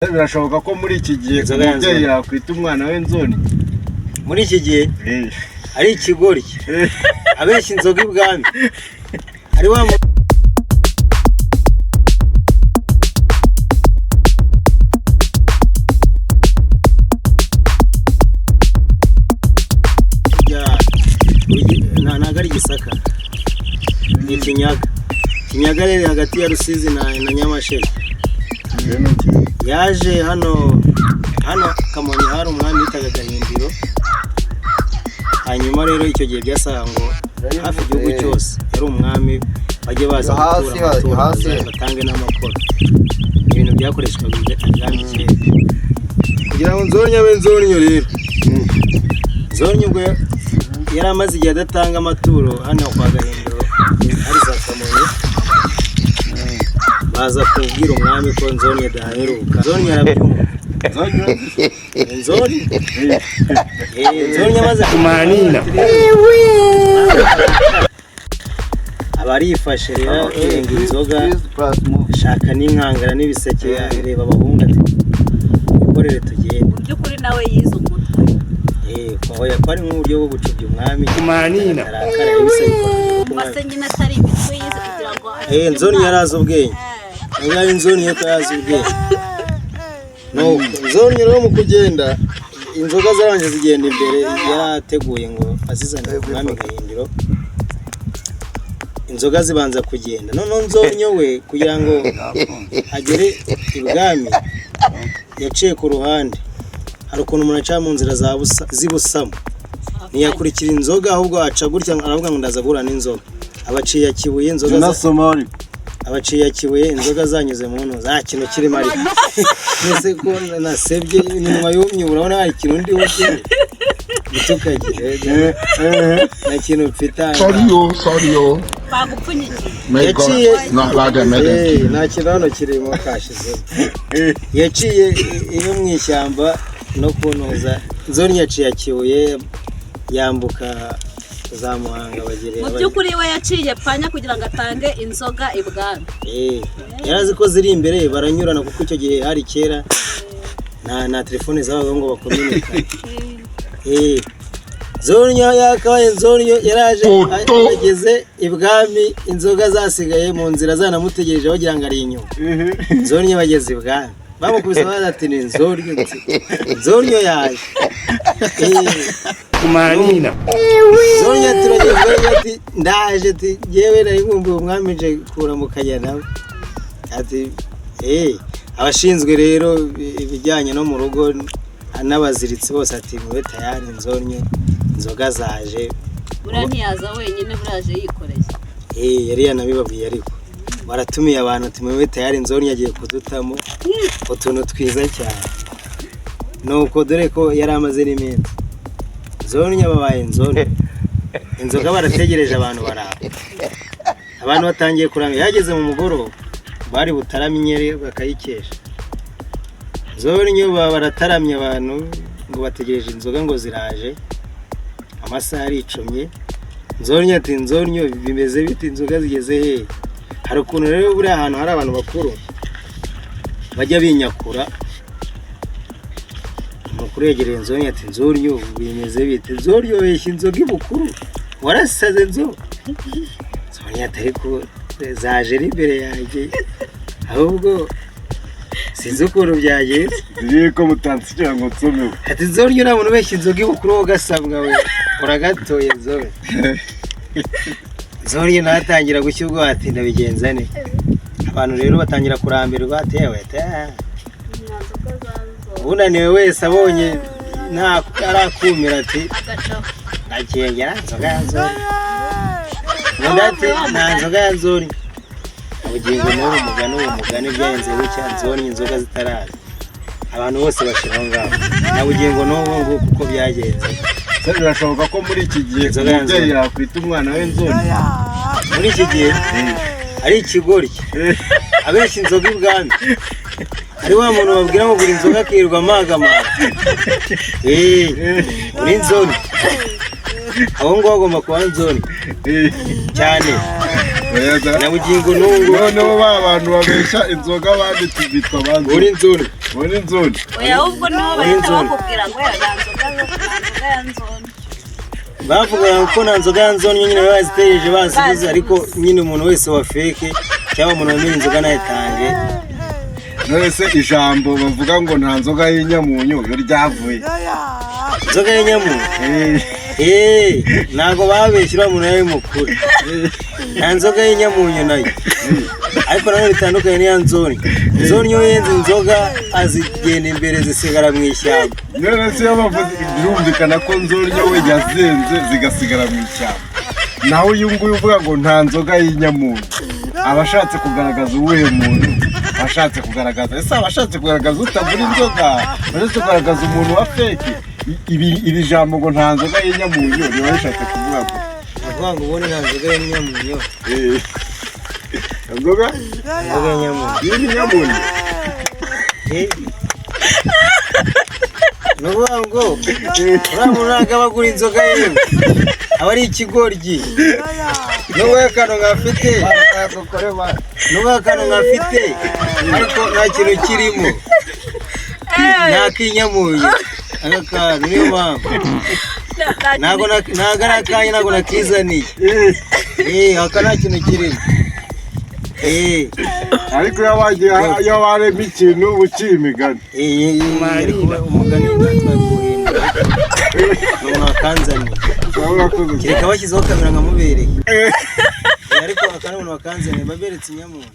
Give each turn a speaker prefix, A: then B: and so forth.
A: birashoboka ko muri iki gihe umubyeyi yakwita umwana we nzoni.
B: Muri iki gihe ari ikigori abenshi inzoga ibwami ari wa nagari Gisaka ni Kinyaga rero hagati ya Rusizi na Nyamasheke. Yaje hano Kamonyi hari umwami witaga Gahindiro. Hanyuma rero icyo gihe byasanga ngo hafi igihugu cyose yari umwami bajye baza gutura batange n'amakoro. Ibintu byakoreshwaga ibwami kera kugira ngo Nzonyo abe Nzonyo rero. Nzonyo ubwo yari amaze igihe adatanga amaturo hano kwa Gahindiro ari za Kamonyi. Baza kubwira umwami ko Nzonyo adaheruka. Nzonyo arabyumva. Nzonyo amaze kumanina abarifashe rero yenga inzoga shaka n'inkangara n'ibiseke yareba abahungu ati ikorere tugende.
C: Byukuri nawe yize umutwe.
B: Oya kwari nk'uburyo bwo gucubya umwami
A: kumanina
B: arakara ibiseke
C: masenyina atari imitwe yize kugira ngo
B: Nzonyo yarazi ubwenge. Ngaho Nzonyo ko yazi ubwenge. No, Nzonyo rero mu kugenda inzoga zaranje zigenda imbere yateguye ngo azizane umwami Gahindiro. Inzoga zibanza kugenda. None Nzonyo we kugira ngo agere ibwami yaciye ku ruhande. Hari ukuntu umuntu aca mu nzira zibusamo. Ntiyakurikira inzoga ahubwo aca gutya aravuga ngo ndaza guhura n'inzoga. Abaciye akibuye inzoga
A: nasomari.
B: Abaciye akibuye inzoga zanyuze mu ntu za kintu kirimo ari. Nese ko nasebye iminwa yumye urabona hari ikintu ndi wogere. Bitukagire. Na kintu mfita.
D: Sorry.
C: bagupfunyikiye.
D: May God not allow them again.
B: Nta kintu kirimo kashize. Yaciye iyo mu ishyamba no kunoza. Nzonyo yaciye akibuye yambuka za Muhanga bagereye.
C: Mu byukuri we yaciye panya kugira ngo atange inzoga ibwami.
B: Yarazi ko ziri imbere baranyurana kuko icyo gihe hari kera na telefone zabaga ngo bakomunikane. Nzonyo yakabaye Nzonyo yaraje ageze ibwami inzoga zasigaye mu nzira zanamutegereje bagira ngo ari inyuma. Nzonyo bageze ibwami bamukubise bati ni Nzonyo yaje.
A: Kumanina
B: Nzonyo ati ndaje ati yewe nari nkumbuye umwami nje kuramukanya nawe. Ati abashinzwe rero ibijyanye no mu rugo n'abaziritsi bose ati mube tayari Nzonyo inzoga zaje.
C: Buriya ntiyaza wenyine buraje yikoreye.
B: Yari yanabibabwiye ariko baratumiye abantu ati mube tayari Nzonyo agiye kudutamo utuntu twiza cyane. Nuko dore ko yari amaze n'iminsi Nzonyo babaye Nzonyo. Inzoga barategereje abantu baraba. Abantu batangiye kuramya yageze mu mugoroba bari butaramenyere bakayikesha. Nzonyo barataramye abantu ngo bategereje inzoga ngo ziraje. Amasaha aricomye. Nzonyo ati Nzonyo bimeze bite inzoga zigeze he? Hari ukuntu rero buri ahantu hari abantu bakuru bajya binyakura. Mukuru yegereye Nzonyo ati Nzonyo bimeze bite? Nzonyo weshya inzoga ibukuru warasaze Nzonyo. Nzonyo atari ko zaje imbere yanjye ahubwo sinzi ukuntu byagenze.
A: Ko mutansigira ngo nsomewe.
B: Ati Nzonyo nta muntu weshya inzoga ibukuru ugasabwa we uragatoye Nzonyo. Nzonyo natangira gushyirwa ati ndabigenza ne. Abantu rero batangira kurambirwa ati yewe unaniwe wese abonye nta arakumira ati nakengera nzoga Nzonyo. Ndati nta nzoga Nzonyo. Ubugingo n'uwo mugani byayenze bucya Nzonyo inzoga zitaraza. Abantu bose bashiraho ngaho. Na bugingo n'uwo ngo kuko byagenze.
A: Birashoboka ko muri iki gihe umubyeyi yakwita umwana we Nzonyo.
B: Muri iki gihe ari ikigori abenshi inzoga ibwami. Ari wa muntu babwira ngo gura inzoga akirwa amagamaga. Uri Nzonyo. Aho ngo agomba kuba Nzonyo cyane. Na bugingo n'uwo
A: noneho ba bantu babesha inzoga abandi tubitwa bantu.
B: Uri Nzonyo.
A: ubona inzoni
C: oya ahubwo nibo bahita bakubwira ngo ya nzoga ya nzoni
B: bavuga ko nta nzoga ya nzoni nyine baziteje bazibuze ariko nyine umuntu wese wa fake cyangwa umuntu wamenye inzoga nayitange
A: wese ijambo bavuga ngo nta nzoga y'inyamunyu yo ryavuye
B: inzoga y'inyamunyu ntago babeshyira umuntu yawe mukuru nta nzoga y'inyamunyu nayo ariko nanone bitandukanye n'iya nzoni nzoni yo yenze inzoga azigenda imbere zisigara mu ishyamba
A: none se yabavuze birumvikana ko nzoni yo yazenze zigasigara mu ishyamba naho uyu nguyu uvuga ngo nta nzoga y'inyamunyu abashatse kugaragaza uwuhe muntu abashatse kugaragaza ese abashatse kugaragaza utagura inzoga abashatse kugaragaza umuntu wa fake iri jambo ngo nta nzoga y'inyamunyu niba rishatse kuvuga ngo
B: avuga ngo ubone nta nzoga y'inyamunyu
A: nzoga
B: y'inyamunyu nuvuga ngo uriya muntu ntabwo aba agura inzoga yewe aba ari ikigoryi n'ubu akantu ngafite ariko nta kintu kirimo nta kinyamunyu aka kantu niyo mpamvu ntabwo ari akanya ntabwo nakizaniye aka nta kintu kirimo
A: ariko iyo warema ikintu uciye imigani
B: umugani twaguhindura mwakanzaniye kereka bashyizeho kamera nkamubereye ariko aka ni umuntu wakanzaniye baberetse inyamuntu